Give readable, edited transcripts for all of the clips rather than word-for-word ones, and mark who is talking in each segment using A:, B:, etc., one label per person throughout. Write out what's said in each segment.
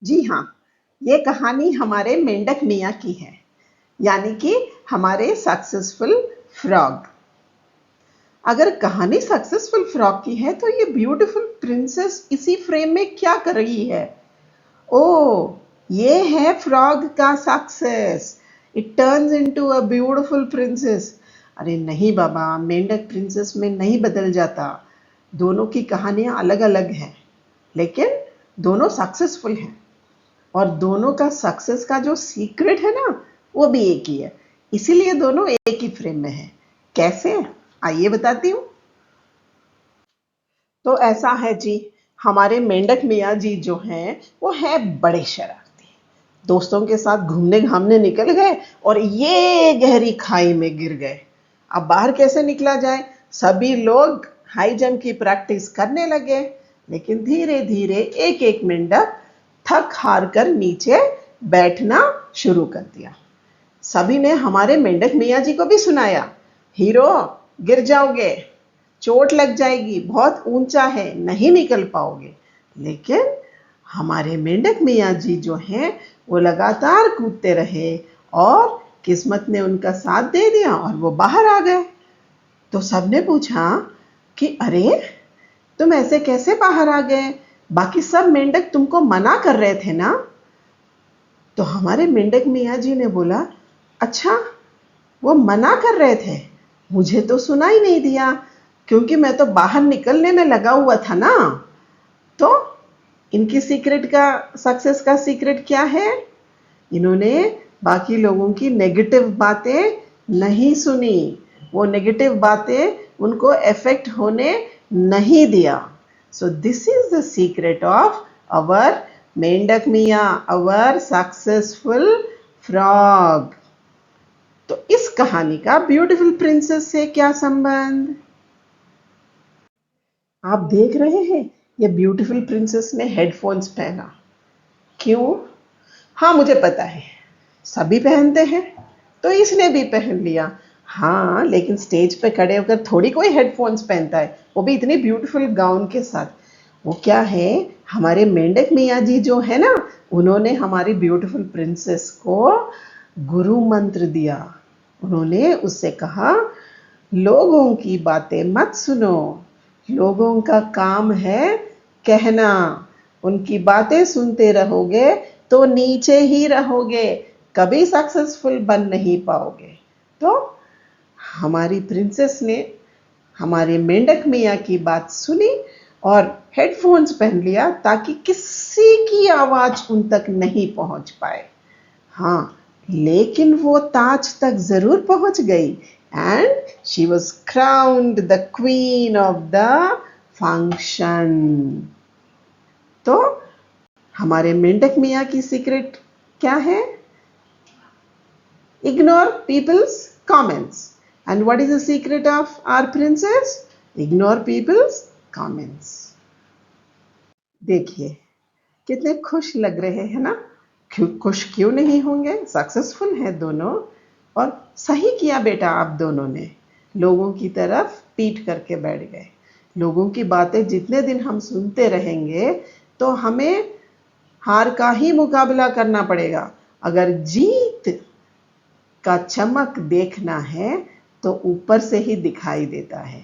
A: जी हाँ, ये कहानी हमारे मेंढक मियाँ की है, यानी कि हमारे सक्सेसफुल फ्रॉग। अगर कहानी सक्सेसफुल फ्रॉग की है तो ये ब्यूटीफुल प्रिंसेस इसी फ्रेम में क्या कर रही है? ओह, ये है फ्रॉग का success. It turns into a beautiful princess. अरे नहीं बाबा, मेंढक प्रिंसेस में नहीं बदल जाता। दोनों की कहानियां अलग अलग हैं, लेकिन दोनों सक्सेसफुल हैं। और दोनों का सक्सेस का जो सीक्रेट है ना, वो भी एक ही है। इसीलिए दोनों एक ही फ्रेम में है। कैसे? आइए बताती हूँ। तो ऐसा है जी, हमारे मेंढक मियाँ जी जो हैं वो हैं बड़े शरारती। दोस्तों के साथ घूमने घामने निकल गए और ये गहरी खाई में गिर गए। अब बाहर कैसे निकला जाए? सभी लोग हाई जंप की प्रैक्टिस करने लगे, लेकिन धीरे धीरे एक एक मेंढक थक हार कर नीचे बैठना शुरू कर दिया। सभी ने हमारे मेंढक मियाँ जी को भी सुनाया, हीरो, गिर जाओगे, चोट लग जाएगी, बहुत ऊंचा है, नहीं निकल पाओगे। लेकिन हमारे मेंढक मियाँ जी जो हैं वो लगातार कूदते रहे और किस्मत ने उनका साथ दे दिया और वो बाहर आ गए। तो सबने पूछा कि अरे, तुम ऐसे कैसे बाहर आ गए? बाकी सब मेंढक तुमको मना कर रहे थे ना? तो हमारे मेंढक मियाँ जी ने बोला, अच्छा, वो मना कर रहे थे, मुझे तो सुना ही नहीं दिया, क्योंकि मैं तो बाहर निकलने में लगा हुआ था ना। तो इनकी सीक्रेट का सक्सेस का सीक्रेट क्या है? इन्होंने बाकी लोगों की नेगेटिव बातें नहीं सुनी। वो नेगेटिव बातें उनको इफेक्ट होने नहीं दिया। So this is the secret of our मेंढक मियाँ, अवर सक्सेसफुल फ्रॉग। तो इस कहानी का ब्यूटीफुल प्रिंसेस से क्या संबंध? आप देख रहे हैं, ये ब्यूटीफुल प्रिंसेस ने हेडफोन्स पहना। क्यों? हाँ, मुझे पता है, सभी पहनते हैं, तो इसने भी पहन लिया। हाँ, लेकिन स्टेज पे खड़े होकर थोड़ी कोई हेडफोन्स पहनता है, वो भी इतनी ब्यूटीफुल गाउन के साथ। वो क्या है, हमारे मेंढक मियाँ जी जो है ना, उन्होंने हमारी ब्यूटीफुल प्रिंसेस को गुरु मंत्र दिया। उन्होंने उससे कहा, लोगों की बातें मत सुनो, लोगों का काम है कहना। उनकी बातें सुनते रहोगे तो नीचे ही रहोगे, कभी सक्सेसफुल बन नहीं पाओगे। तो हमारी प्रिंसेस ने हमारे मेंढक मियाँ की बात सुनी और हेडफोन्स पहन लिया, ताकि किसी की आवाज उन तक नहीं पहुंच पाए। हाँ, लेकिन वो ताज तक जरूर पहुंच गई and she was crowned the queen of the function. तो हमारे मेंढक मियाँ की सीक्रेट क्या है? Ignore people's comments. And what is the secret of our princess? Ignore people's comments. देखिए, कितने खुश लग रहे हैं ना? खुश क्यों नहीं होंगे? सक्सेसफुल हैं दोनों। और सही किया बेटा आप दोनों ने, लोगों की तरफ पीठ करके बैठ गए। लोगों की बातें जितने दिन हम सुनते रहेंगे तो हमें हार का ही मुकाबला करना पड़ेगा। अगर जीत का चमक देखना है तो ऊपर से ही दिखाई देता है,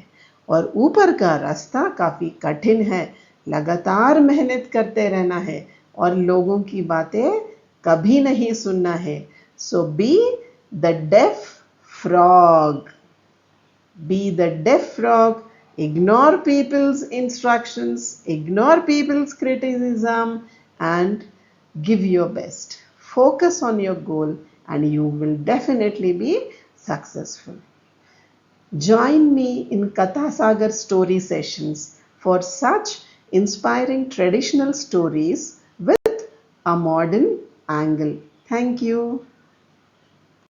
A: और ऊपर का रास्ता काफी कठिन है। लगातार मेहनत करते रहना है और लोगों की बातें कभी नहीं सुनना है। So be the deaf frog, be the deaf frog, ignore people's instructions, ignore people's criticism, and give your best. Focus on your goal, and you will definitely be successful. Join me in Katha Sagar story sessions for such inspiring traditional stories with a modern angle. Thank you.